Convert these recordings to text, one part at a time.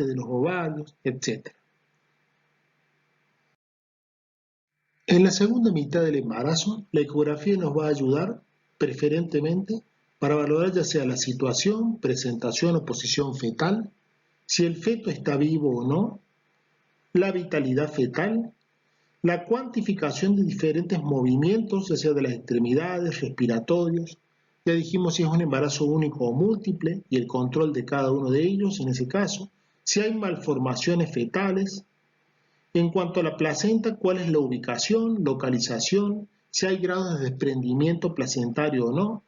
aceite de los ovarios, etc. En la segunda mitad del embarazo, la ecografía nos va a ayudar preferentemente para valorar ya sea la situación, presentación o posición fetal, si el feto está vivo o no, la vitalidad fetal, la cuantificación de diferentes movimientos, ya sea de las extremidades, respiratorios. Ya dijimos si es un embarazo único o múltiple y el control de cada uno de ellos en ese caso. Si hay malformaciones fetales. En cuanto a la placenta, ¿cuál es la ubicación, localización? Si hay grados de desprendimiento placentario o no.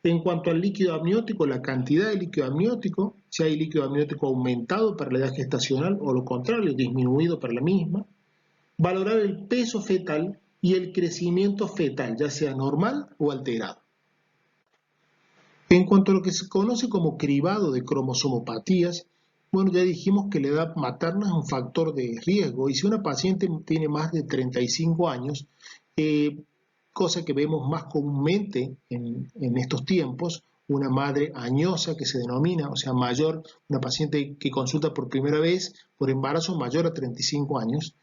En cuanto al líquido amniótico, la cantidad de líquido amniótico, si hay líquido amniótico aumentado para la edad gestacional o lo contrario, disminuido para la misma. Valorar el peso fetal y el crecimiento fetal, ya sea normal o alterado. En cuanto a lo que se conoce como cribado de cromosomopatías, bueno, ya dijimos que la edad materna es un factor de riesgo y si una paciente tiene más de 35 años, cosa que vemos más comúnmente en estos tiempos, una madre añosa que se denomina, o sea, mayor, una paciente que consulta por primera vez por embarazo mayor a 35 años,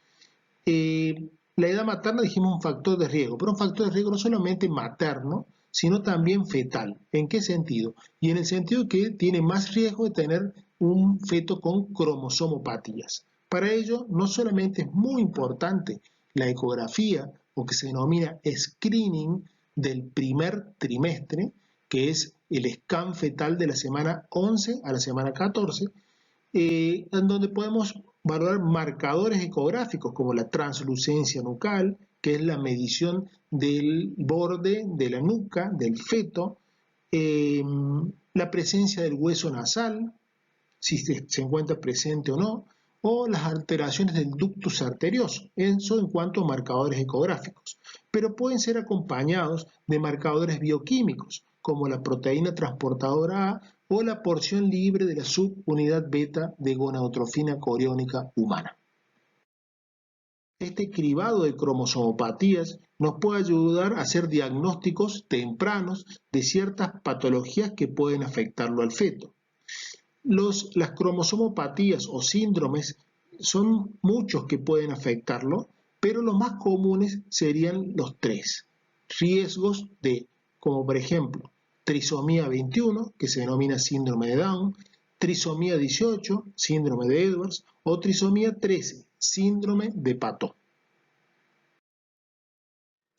la edad materna dijimos un factor de riesgo, pero un factor de riesgo no solamente materno, sino también fetal. ¿En qué sentido? Y en el sentido que tiene más riesgo de tener un feto con cromosomopatías. Para ello, no solamente es muy importante la ecografía, o que se denomina screening del primer trimestre, que es el scan fetal de la semana 11 a la semana 14, en donde podemos valorar marcadores ecográficos como la translucencia nucal, que es la medición del borde de la nuca del feto, la presencia del hueso nasal, si se encuentra presente o no, o las alteraciones del ductus arterioso, eso en cuanto a marcadores ecográficos, pero pueden ser acompañados de marcadores bioquímicos, como la proteína transportadora A o la porción libre de la subunidad beta de gonadotrofina coriónica humana. Este cribado de cromosomopatías nos puede ayudar a hacer diagnósticos tempranos de ciertas patologías que pueden afectarlo al feto. Las cromosomopatías o síndromes son muchos que pueden afectarlo, pero los más comunes serían los tres riesgos como por ejemplo, trisomía 21, que se denomina síndrome de Down, trisomía 18, síndrome de Edwards, o trisomía 13, síndrome de Patot.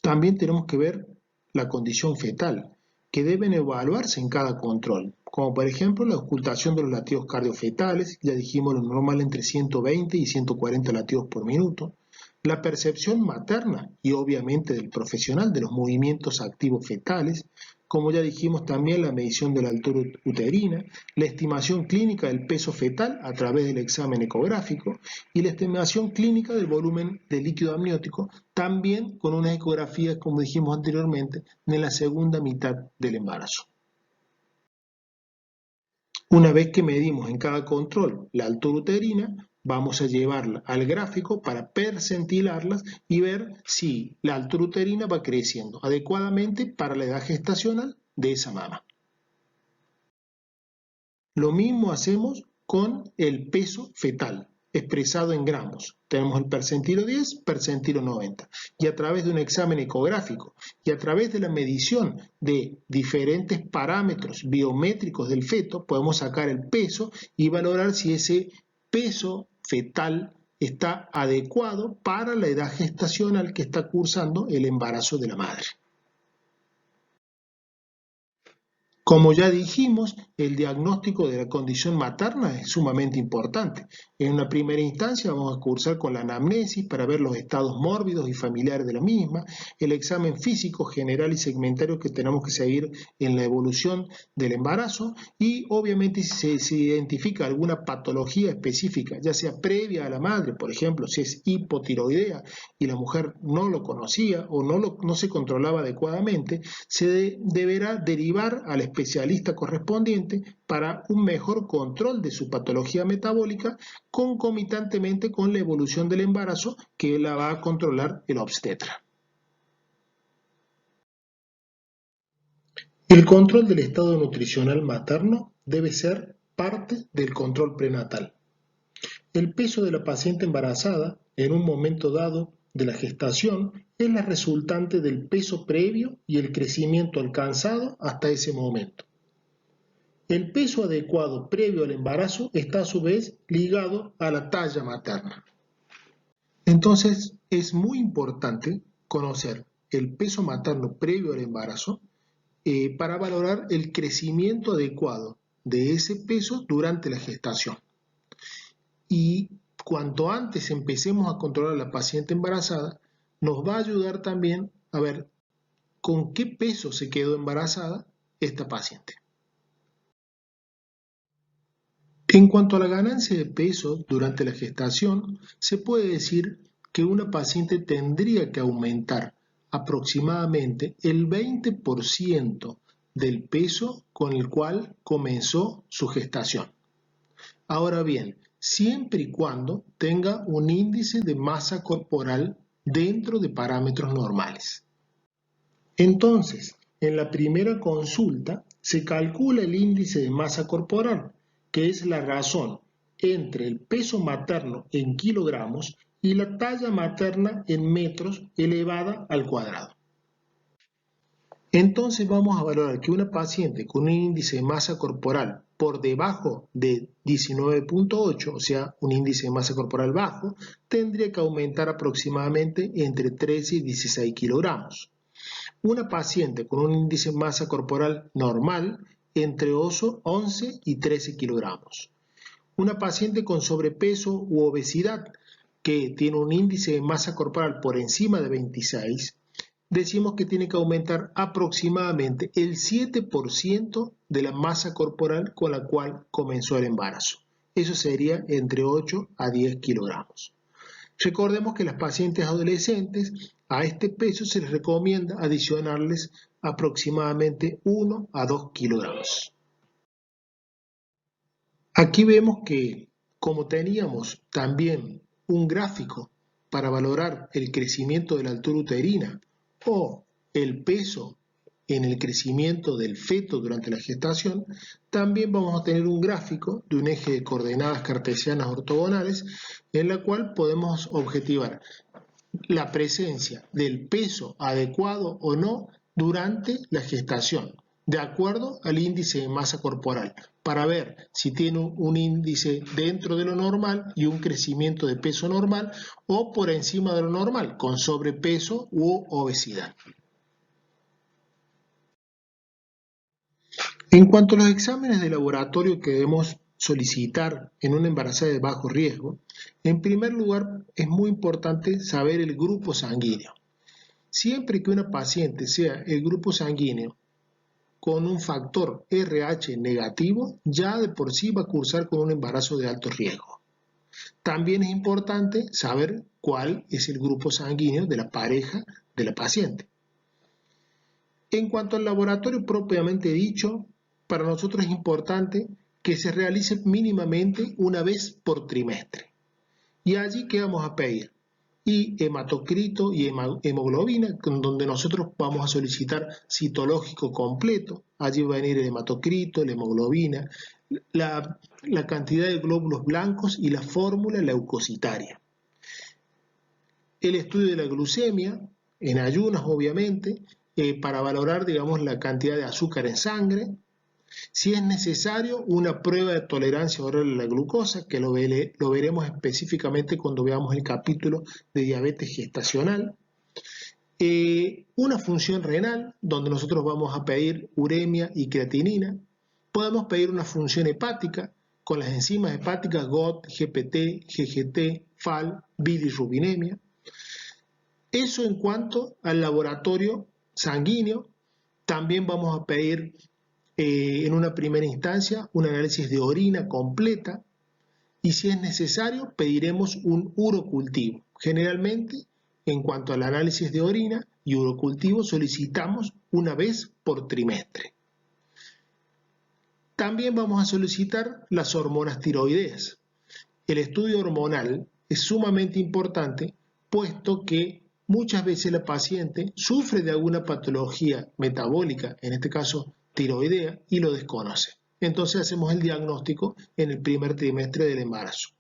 También tenemos que ver la condición fetal, que deben evaluarse en cada control, como por ejemplo la ocultación de los latidos cardiofetales, ya dijimos lo normal entre 120 y 140 latidos por minuto, la percepción materna y obviamente del profesional de los movimientos activos fetales, como ya dijimos también la medición de la altura uterina, la estimación clínica del peso fetal a través del examen ecográfico y la estimación clínica del volumen de líquido amniótico, también con unas ecografías, como dijimos anteriormente, en la segunda mitad del embarazo. Una vez que medimos en cada control la altura uterina, vamos a llevarla al gráfico para percentilarlas y ver si la altura uterina va creciendo adecuadamente para la edad gestacional de esa mama. Lo mismo hacemos con el peso fetal, expresado en gramos. Tenemos el percentilo 10, percentilo 90. Y a través de un examen ecográfico y a través de la medición de diferentes parámetros biométricos del feto, podemos sacar el peso y valorar si ese peso fetal está adecuado para la edad gestacional que está cursando el embarazo de la madre. Como ya dijimos, el diagnóstico de la condición materna es sumamente importante. En una primera instancia vamos a cursar con la anamnesis para ver los estados mórbidos y familiares de la misma, el examen físico general y segmentario que tenemos que seguir en la evolución del embarazo y obviamente si se identifica alguna patología específica, ya sea previa a la madre, por ejemplo, si es hipotiroidea y la mujer no lo conocía o no se controlaba adecuadamente, se deberá derivar al especialista correspondiente para un mejor control de su patología metabólica concomitantemente con la evolución del embarazo que la va a controlar el obstetra. El control del estado nutricional materno debe ser parte del control prenatal. El peso de la paciente embarazada en un momento dado de la gestación es la resultante del peso previo y el crecimiento alcanzado hasta ese momento. El peso adecuado previo al embarazo está a su vez ligado a la talla materna. Entonces, es muy importante conocer el peso materno previo al embarazo para valorar el crecimiento adecuado de ese peso durante la gestación. Y cuanto antes empecemos a controlar a la paciente embarazada, nos va a ayudar también a ver con qué peso se quedó embarazada esta paciente. En cuanto a la ganancia de peso durante la gestación, se puede decir que una paciente tendría que aumentar aproximadamente el 20% del peso con el cual comenzó su gestación. Ahora bien, siempre y cuando tenga un índice de masa corporal dentro de parámetros normales. Entonces, en la primera consulta se calcula el índice de masa corporal, que es la razón entre el peso materno en kilogramos y la talla materna en metros elevada al cuadrado. Entonces vamos a valorar que una paciente con un índice de masa corporal por debajo de 19.8, o sea, un índice de masa corporal bajo, tendría que aumentar aproximadamente entre 13 y 16 kilogramos. Una paciente con un índice de masa corporal normal entre 11 y 13 kilogramos. Una paciente con sobrepeso u obesidad que tiene un índice de masa corporal por encima de 26, decimos que tiene que aumentar aproximadamente el 7% de la masa corporal con la cual comenzó el embarazo. Eso sería entre 8 a 10 kilogramos. Recordemos que las pacientes adolescentes a este peso se les recomienda adicionarles aproximadamente 1 a 2 kilogramos. Aquí vemos que como teníamos también un gráfico para valorar el crecimiento de la altura uterina o el peso en el crecimiento del feto durante la gestación, también vamos a tener un gráfico de un eje de coordenadas cartesianas ortogonales en la cual podemos objetivar la presencia del peso adecuado o no durante la gestación, de acuerdo al índice de masa corporal, para ver si tiene un índice dentro de lo normal y un crecimiento de peso normal o por encima de lo normal, con sobrepeso u obesidad. En cuanto a los exámenes de laboratorio que debemos solicitar en una embarazada de bajo riesgo, en primer lugar es muy importante saber el grupo sanguíneo. Siempre que una paciente sea el grupo sanguíneo con un factor RH negativo, ya de por sí va a cursar con un embarazo de alto riesgo. También es importante saber cuál es el grupo sanguíneo de la pareja de la paciente. En cuanto al laboratorio propiamente dicho, para nosotros es importante que se realice mínimamente una vez por trimestre. Y allí, ¿qué vamos a pedir? Y hematocrito y hemoglobina, donde nosotros vamos a solicitar citológico completo. Allí va a venir el hematocrito, la hemoglobina, la cantidad de glóbulos blancos y la fórmula leucocitaria. El estudio de la glucemia, en ayunas obviamente, para valorar, digamos, la cantidad de azúcar en sangre. Si es necesario, una prueba de tolerancia oral a la glucosa, que lo veremos específicamente cuando veamos el capítulo de diabetes gestacional. Una función renal, donde nosotros vamos a pedir uremia y creatinina. Podemos pedir una función hepática, con las enzimas hepáticas GOT, GPT, GGT, FAL, bilirrubinemia. Eso en cuanto al laboratorio sanguíneo. También vamos a pedir en una primera instancia un análisis de orina completa y si es necesario pediremos un urocultivo. Generalmente en cuanto al análisis de orina y urocultivo solicitamos una vez por trimestre. También vamos a solicitar las hormonas tiroideas. El estudio hormonal es sumamente importante puesto que muchas veces la paciente sufre de alguna patología metabólica, en este caso tiroidea, y lo desconoce. Entonces hacemos el diagnóstico en el primer trimestre del embarazo.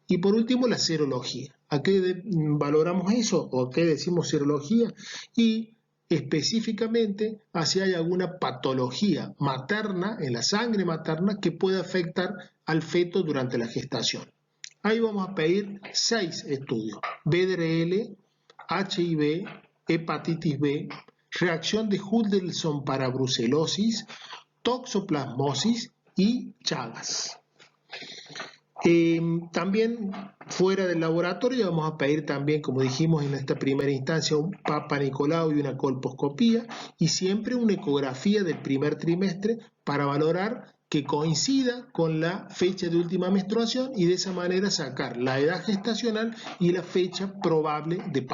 Y por último, la serología. ¿A qué valoramos eso? ¿O a qué decimos serología? Y específicamente a si hay alguna patología materna, en la sangre materna, que pueda afectar al feto durante la gestación. Ahí vamos a pedir 6 estudios: BDRL, HIV, hepatitis B, reacción de Hutchinson para brucelosis, toxoplasmosis y Chagas. También fuera del laboratorio vamos a pedir también, como dijimos en esta primera instancia, un Papa Nicolau y una colposcopía, y siempre una ecografía del primer trimestre para valorar que coincida con la fecha de última menstruación y de esa manera sacar la edad gestacional y la fecha probable de parto.